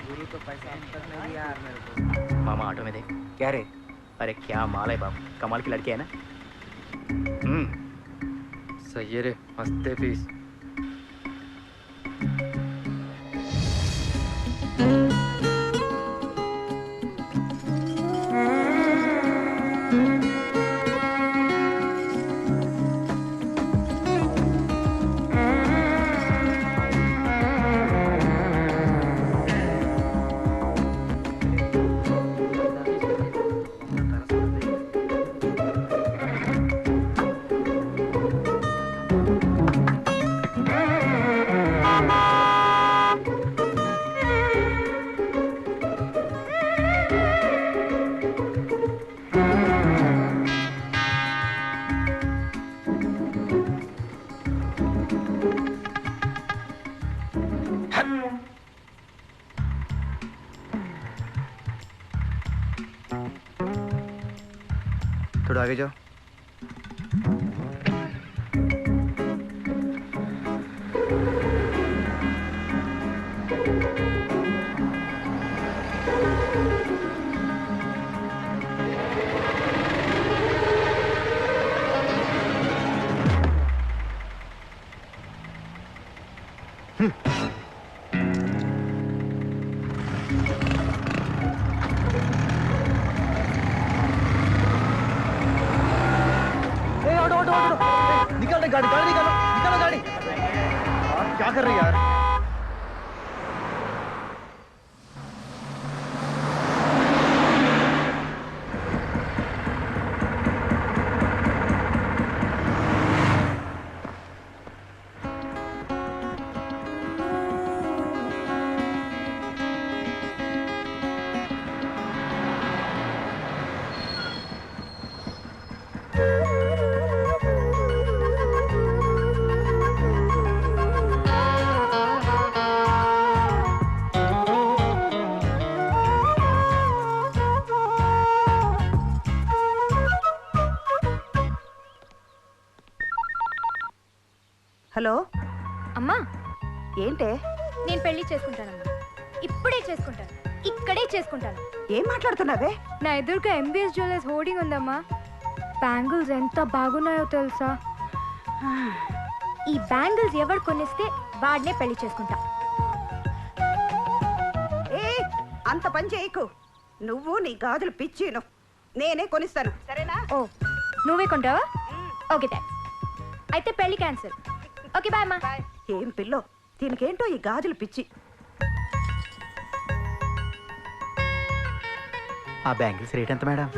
गुरु तो पैसा अब तक नहीं दिया यार मेरे को। मामा ऑटो में दे। क्या रे? अरे क्या माल है बाप, कमाल की लड़की है ना। सही है रे, मस्त है फीस। थोड़ा आगे जाओ। गाड़ी गाड़ी निकालो, निकालो गाड़ी। क्या कर रही है यार? హలో అమ్మా, ఏంటే? నేను పెళ్లి చేసుకుంటానమ్మా. ఇప్పుడే చేసుకుంటాను, ఇక్కడే చేసుకుంటాను. ఏం మాట్లాడుతున్నావే? నా ఎదురుగా ఎంబీఎస్ జ్యువెలర్స్ హోర్డింగ్ ఉందమ్మా. బ్యాంగిల్స్ ఎంత బాగున్నాయో తెలుసా? ఈ బ్యాంగిల్స్ ఎవరు కొనిస్తే వాడినే పెళ్లి చేసుకుంటా. ఏ అంత పని చేయకు. నువ్వు నీ గాజులు పిచ్చిను, నేనే కొనిస్తాను, సరేనా? ఓ, నువ్వే కొంటావా? Okay thanks. అయితే పెళ్లి క్యాన్సిల్. ఓకే బాయ్ అమ్మా. ఏం పిల్లో, దీనికేంటో ఈ గాజులు పిచ్చి. ఆ బ్యాంగిల్స్ రేట్ ఎంత madam?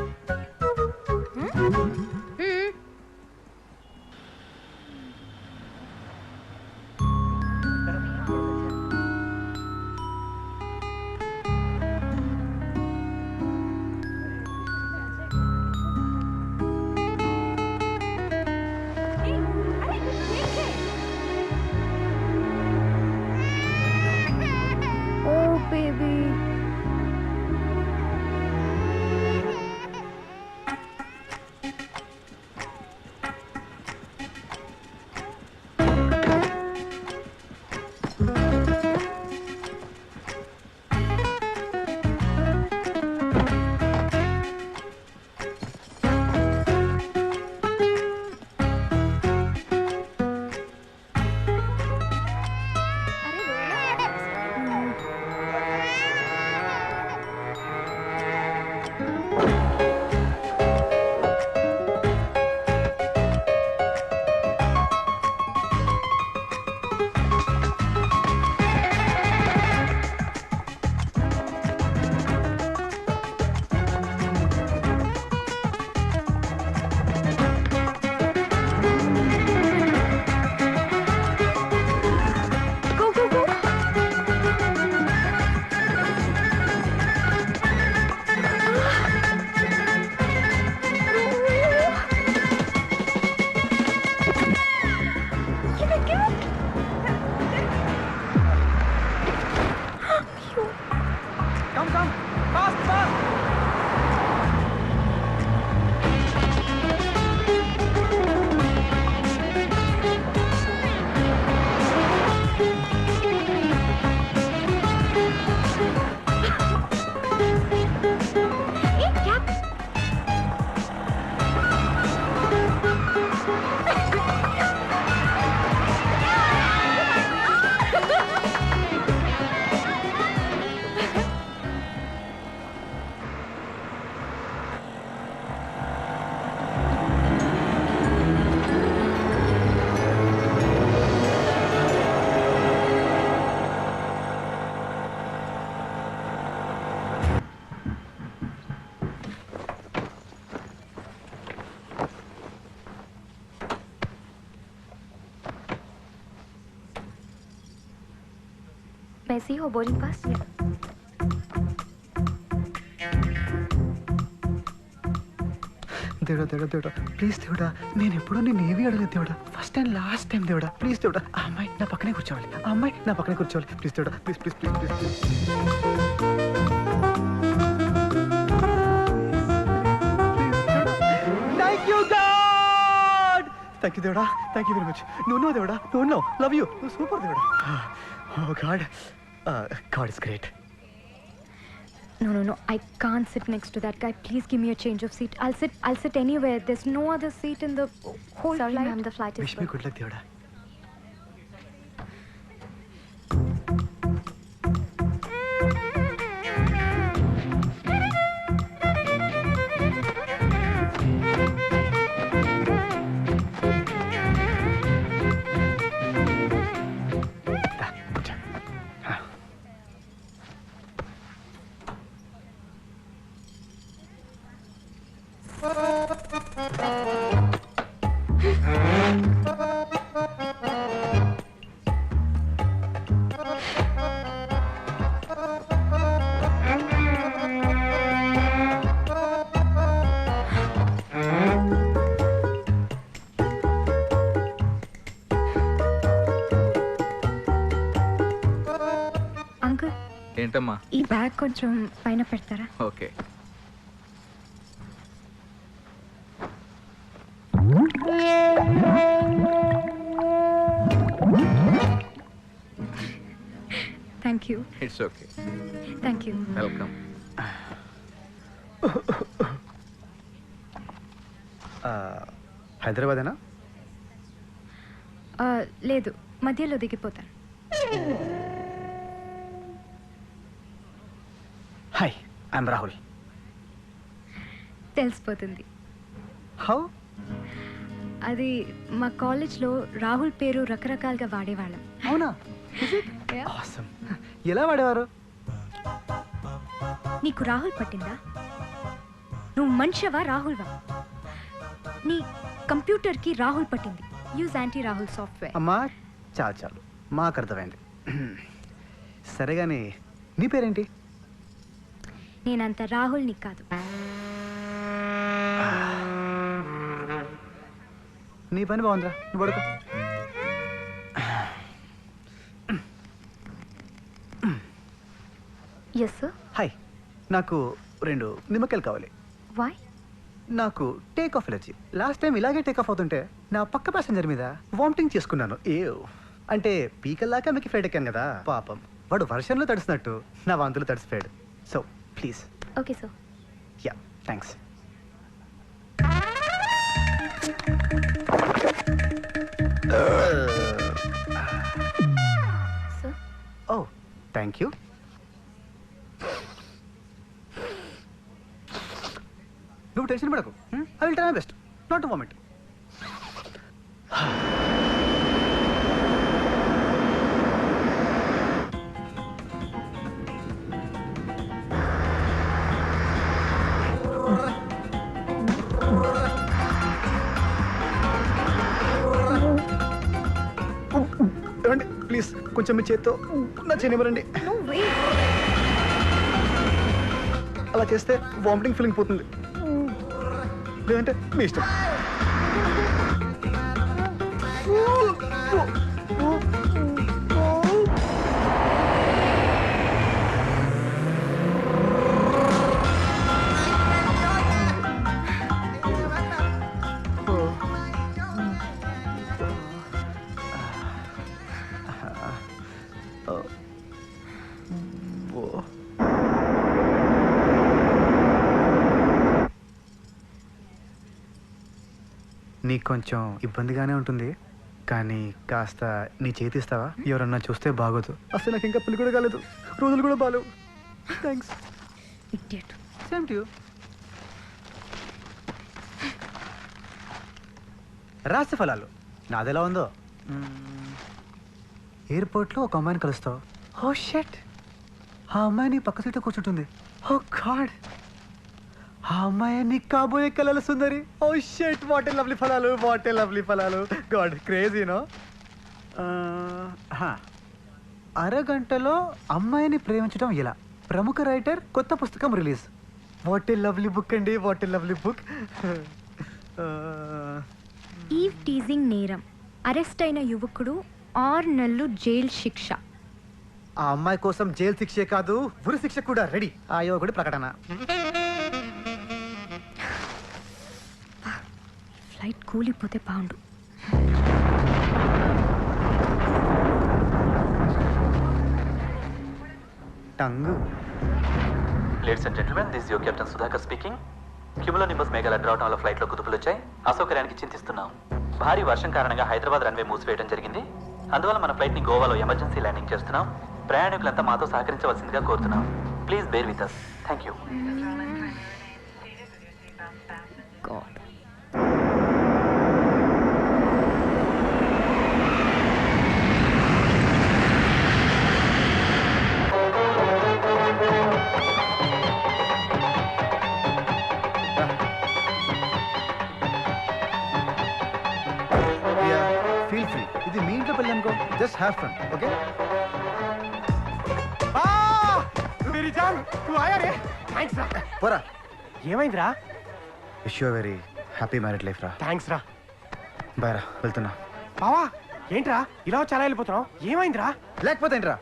May I see your boarding pass? Yeah. దేవుడా దేవుడా దేవుడా ప్లీజ్ దేవుడా నేను ఎప్పుడూ నేను ఏవి అడగలేదు దేవుడా ఫస్ట్ అండ్ లాస్ట్ టైం దేవుడా ప్లీజ్ దేవుడా ఆ అమ్మాయి నా పక్కనే కూర్చోవాలి ఆ అమ్మాయి నా పక్కనే కూర్చోవాలి ప్లీజ్ దేవుడా please please please please please thank you God thank you దేవుడా థ్యాంక్ యూ వెరీ మచ్ నువ్వు దేవుడా నువ్వు లవ్ యూ నువ్వు సూపర్ దేవుడా oh God God is great. No. I can't sit next to that guy. Please give me a change of seat. I'll sit anywhere. There's no other seat in the whole flight. Sorry, ma'am. The flight is wish me good luck, Deoda. Uncle, ఏంటమ్మా? ఈ bag కొంచెం పైన పెడతారా? Okay. Thank you. It's okay. Thank you. Welcome. హైదరాబాదేనా? లేదు, మధ్యలో దిగిపోతాను. Hi, I'm Rahul. తెలిసిపోతుంది. How? అది మా కాలేజ్లో రాహుల్ పేరు రకరకాలుగా వాడేవాళ్ళం. అవునా? Yeah. ఆసమ్. ఎలా వాడేవారు? నీకు రాహుల్ పట్టిందా? నువ్వు మనిషివా రాహుల్వా? నీ కంప్యూటర్కి రాహుల్ పట్టింది. Use anti Rahul software. అమ్మా చాలు మాకు అర్థమైంది. సరే కానీ నీ పేరేంటి? నేనంత రాహుల్ని కాదు. నీ పని బాగుందిరా, నువ్వు పడుకో. Yes sir. హాయ్, నాకు 2 నిమ్మకాయలు కావాలి. వై? నాకు take off allergy. Last time ఇలాగే టేక్ ఆఫ్ అవుతుంటే నా పక్క ప్యాసింజర్ మీద వామిటింగ్ చేసుకున్నాను. అంటే పీకల్లాక మీకు ఫ్లైట్ ఎక్కాను కదా, పాపం వాడు వర్షంలో తడిసినట్టు నా వాంతులు తడిసిపోయాడు. So please. Okay sir. Yeah, thanks. Sir. Oh thank you. నువ్వు టెన్షన్ పడకు. I will try my best not to vomit. ఏమండి ప్లీజ్ కొంచెం మీ చేత్తో నా చేయనివ్వరండి. అలా చేస్తే వామిటింగ్ ఫీలింగ్ పోతుంది. లేదంటే మీ ఇష్టం. నీకు కొంచెం ఇబ్బందిగానే ఉంటుంది, కానీ కాస్త నీ చేతి ఇస్తావా? ఎవరన్నా చూస్తే బాగోదు. అసలు నాకు ఇంకా పెళ్లి కూడా కాలేదు, రోజులు కూడా బాలేవు. Thanks. Idiot. Same to you. రాశి ఫలాలు నాదెలా ఉందో. ఎయిర్పోర్ట్లో ఒక అమ్మాయిని కలుస్తావు. ఓ షట్, ఆ అమ్మాయి నీ పక్క సీట్లో కూర్చుంటుంది. ఓ గాడ్, ఆ అమ్మాయి నీకు కాబోయే కలల సుందరి. Oh shut, what a lovely ఫలాలు, వాట్ ఏ లవ్లీ ఫలాలు. God crazy no. అరగంటలో అమ్మాయిని ప్రేమించడం ఎలా? ప్రముఖ రైటర్ కొత్త పుస్తకం release. What a lovely book అండి, what a lovely book. Eve teasing నేరం, అరెస్ట్ అయిన యువకుడు 6 నెలలు జైలు శిక్ష. ఆ అమ్మాయి కోసం జైలు శిక్షే కాదు, ఉరి శిక్ష కూడా రెడీ. ఆ యువకుడి ప్రకటన. ఫ్లైట్ కూలిపోతే బాగుండు. టంగు. Ladies and gentlemen, this your captain Sudhakar speaking. Cumulonimbus మేఘాలు అడ్డవటం వల్ల ఫ్లైట్లో కుదుపులు వచ్చాయి. అసౌకర్యానికి చింతిస్తున్నాం. భారీ వర్షం కారణంగా హైదరాబాద్ రన్వే మూసివేయడం జరిగింది. అందువల్ల మన ఫ్లైట్ని గోవాలో ఎమర్జెన్సీ ల్యాండింగ్ చేస్తున్నాం. ప్రయాణికులంతా మాతో సహకరించవలసిందిగా కోరుతున్నాం. Please bear with us. Thank you. Feel free. ఇది మీ ఇంట్లో పెళ్ళి అనుకో. Just have fun, okay? పోరా. ఏమైందిరా? Wish you very happy married life రా. థ్యాంక్స్ రా. బాయ్ రా, వెళ్తున్నా. బావా ఏంట్రా ఇలా చాలా వెళ్ళిపోతున్నావు? ఏమైందిరా? లేకపోతే ఏంట్రా,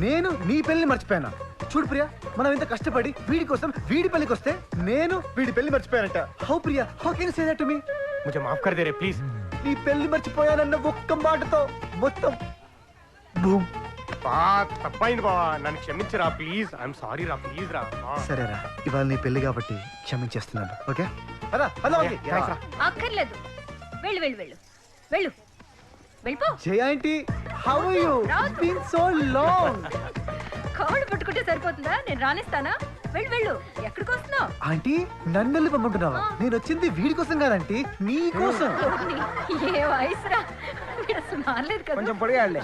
నేను నీ పెళ్లి మర్చిపోయాను. చూడు ప్రియా, మనం ఇంత కష్టపడి వీడి కోసం వీడి పెళ్లికి వస్తే నేను వీడి పెళ్లి మర్చిపోయానంట. How Priya, how can you say that to me? ముझे మాఫ్ కర్ దే రే ప్లీజ్. నీ పెళ్లి మర్చిపోయానన్న ఒక్క మాటతో మొత్తం బూమ్. తప్పైంది బావా, నన్ను క్షమించరా ప్లీజ్. ఐఎమ్ సారీ రా, ప్లీజ్ రా. సరేరా, ఇవాళ నీ పెళ్లి కాబట్టి క్షమించేస్తున్నాను, ఓకే? పద, పద, ఓకే. థాంక్స్ రా. అక్కర్లేదు, వెళ్ళు వెళ్ళు వెళ్ళు వెళ్ళు వెళ్ళిపో. Jaya aunty, how are you? It's been so long. కాళ్ళు పట్టుకుంటే సరిపోతుందా? నేను రానిస్తానా? వెళ్ళు వెళ్ళు. ఎక్కడికి వస్తున్నావు? ఆంటీ, నన్ను వెళ్ళి పంపుతున్నావా? నేను వచ్చింది వీడి కోసం కాదంటీ, నీ కోసం. ఏ వయసురా, వీడు అసలు మారలేదు కదా. కొంచెం పొడిగాడులే.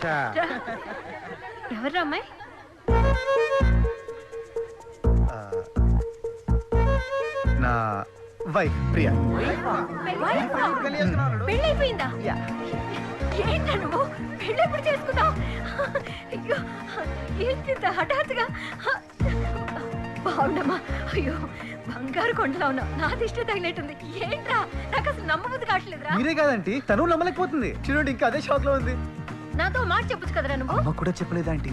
ఎవర్రా అమ్మాయి? నా వైఫ్ ప్రియా. పెళ్ళైపోయిందా? ఏంటా నువ్వు పెళ్ళెప్పుడు చేసుకున్నావు? అయ్యో, ఏంటి హఠాత్తుగా? బాగుండమ్మా. అయ్యో, బంగారు కొండలో ఉన్నావు. నా దిష్టి తగినట్టుంది. ఏంట్రా, నాకు అసలు నమ్మబుద్ధి కావట్లేదురా. మీరే కాదంటీ, తను నమ్మలేకపోతుంది. చూడండి, ఇంకా అదే షాక్ లో ఉంది. నాతో మాట చెప్పొచ్చు కదరా నువ్వు. అమ్మ కూడా చెప్పలేదు ఆంటీ.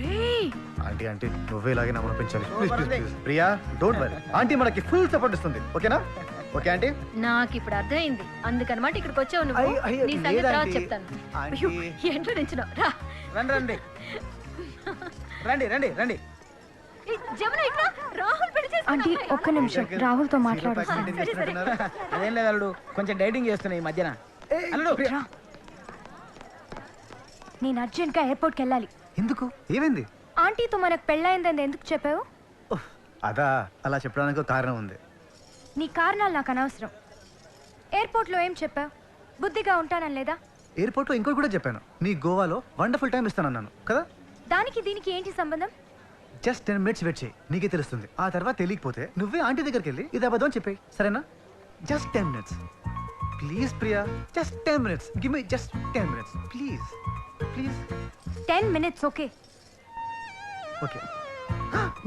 రేయ్, ఆంటీ అంటే నువ్వే ఇలాగే నమ్మపించాలి. Please please please Priya, don't worry. Aunty మనకి ఫుల్ సపోర్ట్ ఇస్తుంది, ఓకేనా? Okay aunty. నాకు ఇప్పుడు అర్థమైంది. అందుకనమాట ఇక్కడికి వచ్చావు నువ్వు. అయ్యో, నీ సంగతి తర్వాత లేదండి. చెప్తాను. ఆంటీ. అయ్యో, ఎంట్లో నించున్నావు. రా. రండి రండి రండి రండి రండి. ఈ జమున ఇట్లా రాహుల్ పెళ్లి ఆంటీ చేసుకున్నావు. ఒక్క నిమిషం, రాహుల్తో మాట్లాడు. సరే, సరే. అదేం లేదు అల్లుడు, కొంచెం డైటింగ్ చేస్తున్నా ఈ మధ్యన. అల్లుడు రా. నేను అర్జెంట్గా ఎయిర్పోర్ట్కి వెళ్ళాలి. ఎందుకు, ఏమైంది? ఆంటీతో మనకు పెళ్ళయిందని ఎందుకు చెప్పావు? ఉఫ్, అదా, అలా చెప్పడానికి ఒక కారణం ఉంది. నీ కారణాలు నాకు అనవసరం. ఎయిర్పోర్ట్లో ఏం చెప్పావు? బుద్ధిగా ఉంటానని లేదా? ఎయిర్పోర్ట్లో ఇంకోటి కూడా చెప్పాను. నీ గోవాలో వండర్ఫుల్ టైం ఇస్తానన్నాను కదా. దానికి దీనికి ఏంటి సంబంధం? జస్ట్ 10 minutes వెయిట్ చేయి, నీకే తెలుస్తుంది. ఆ తర్వాత తెలియకపోతే నువ్వే ఆంటీ దగ్గరికి వెళ్ళి ఇది అబద్ధం అని చెప్పేయి, సరేనా? Just 10 minutes please Priya, just 10 minutes. Give me just 10 minutes please, please. 10 minutes, okay? Okay.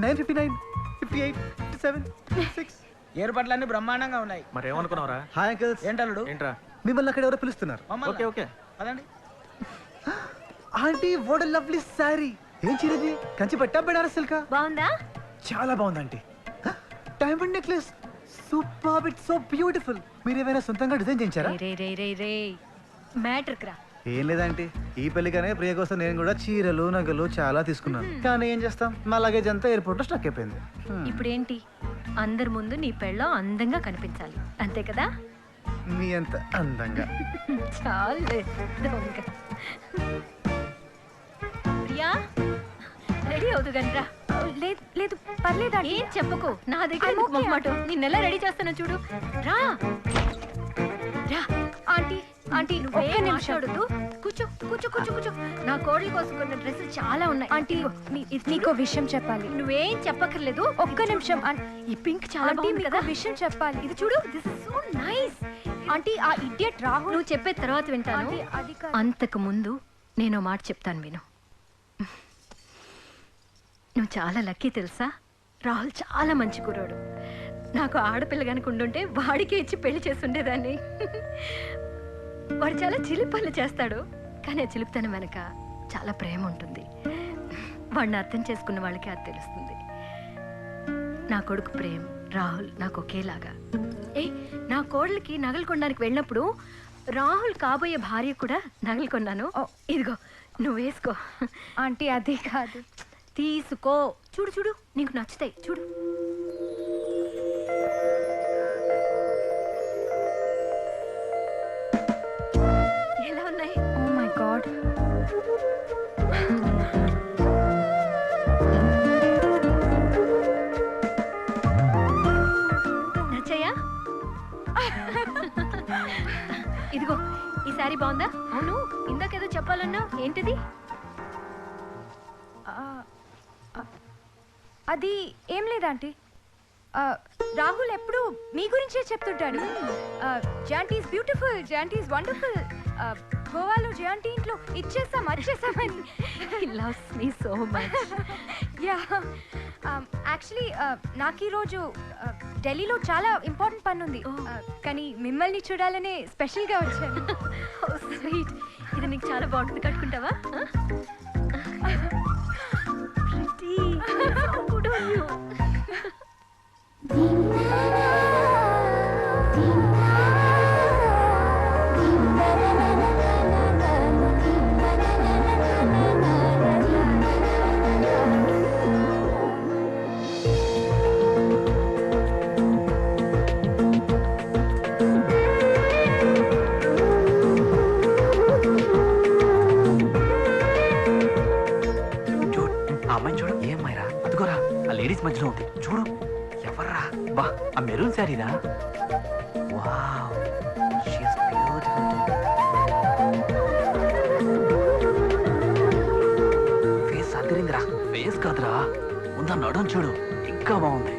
9:59, 58, 57, 56. ఏర్పాట్లన్నీ బ్రహ్మాండంగా ఉన్నాయి. మరి ఏమనుకున్నావురా? Hi uncles. ఏంటల్లుడు? ఏంట్రా? మిమ్మల్ని అక్కడ ఎవరో పిలుస్తున్నారు. Okay okay. పదండి. Aunty, what a lovely sari. ఏం చీరది? కంచి పట్టా, బెనారస్ సిల్కా? బాగుందా? చాలా బాగుంది aunty. Diamond necklace, super, it's so beautiful. మీరు ఏమైనా సొంతంగా డిజైన్ చేయించారా? రే రే రే రే మ్యాటర్కి రా. ఏం లేదంటే ఈ పెళ్లిగానే ప్రియ కోసం నేను కూడా చీరలు నగలు చాలా తీసుకున్నాను. కానీ ఏం చేస్తాం, మా లగేజ్ అంతా ఎయిర్పోర్ట్ లో స్టక్ అయిపోయింది. ఇప్పుడేంటి, అందరి ముందు నీ పెళ్ళం అందంగా కనిపించాలి, అంతే కదా? మీ అంత అందంగా. చాలే దొంగ. ప్రియా, రెడీ అవుతు గంట్రా. లేదు లేదు, పర్లేదు ఆంటీ. ఏం చెప్పకు, నా దగ్గర I'm okay. మొహమాట. నిన్నెలా రెడీ చేస్తానో చూడు. రా రా. ఆంటీ ఆంటీ ఒక్క నువ్వేం నిమిషం. మాట్లాడొద్దు. కూర్చో కూర్చో కూర్చో కూర్చో. నా కోడలి కోసం కొన్న డ్రెస్సులు చాలా ఉన్నాయి. ఆంటీ నీకో విషయం చెప్పాలి. నువ్వేం చెప్పక్కర్లేదు. ఒక్క నిమిషం. ఈ పింక్ చాలా ఆంటీ బాగుంది మీకు కదా. విషయం చెప్పాలి. ఇది చూడు, this is so nice. Aunty, ఆ ఇడియట్ రాహుల్. నువ్వు చెప్పే తర్వాత వింటాను. ఆంటీ, అది కాదు. అంతకు ముందు నేను మాట చెప్తాను, విను. నువ్వు చాలా లక్కీ తెలుసా. రాహుల్ చాలా మంచి కుర్రాడు. నాకు ఆడపిల్ల కనుక ఉండుంటే వాడికే ఇచ్చి పెళ్లి చేస్తుండేదాన్ని. వాడు చాలా చిలిపి పనులు చేస్తాడు, కానీ ఆ చిలిపితనం వెనక చాలా ప్రేమ ఉంటుంది. వాడిని అర్థం చేసుకున్న వాళ్ళకి అది తెలుస్తుంది. నా కొడుకు ప్రేమ్, రాహుల్ నాకు ఒకేలాగా. నా కోడలికి నగలు కొనడానికి వెళ్ళినప్పుడు రాహుల్ కాబోయే భార్య కూడా నగలు కొన్నాను. ఇదిగో నువ్వు వేసుకో. ఆంటీ అది కాదు. తీసుకో. చూడు చూడు, నీకు నచ్చుతాయి చూడు. ఎలా ఉన్నాయి? Oh my God. నచ్చాయా? ఇదిగో ఈ సారీ బాగుందా? అవును, ఇందాకేదో చెప్పాలన్నా ఏంటిది? అది ఏం లేదు ఆంటీ. రాహుల్ ఎప్పుడు మీ గురించే చెప్తుంటాడు. Jonty is beautiful, Jonty is wonderful. గోవాలో జాంటీ ఇంట్లో ఇచ్చేసాం వచ్చేసామని. He loves me so much. Yeah, actually నాకు ఈరోజు ఢిల్లీలో చాలా ఇంపార్టెంట్ పని ఉంది. కానీ మిమ్మల్ని చూడాలనే స్పెషల్గా వచ్చాను. స్వీట్, ఇది నీకు చాలా బాగుంటుంది, కట్టుకుంటావా? Pretty. So good on you. Ladies మధ్యలో ఉంది చూడు. ఎవర్రా? బా, ఆ మెరూన్ శారీరా. Wow, she is beautiful. Face అదిరిందిరా. ఫేస్ కాదురా, ఉందా నడుం చూడు, ఇంకా బాగుంది.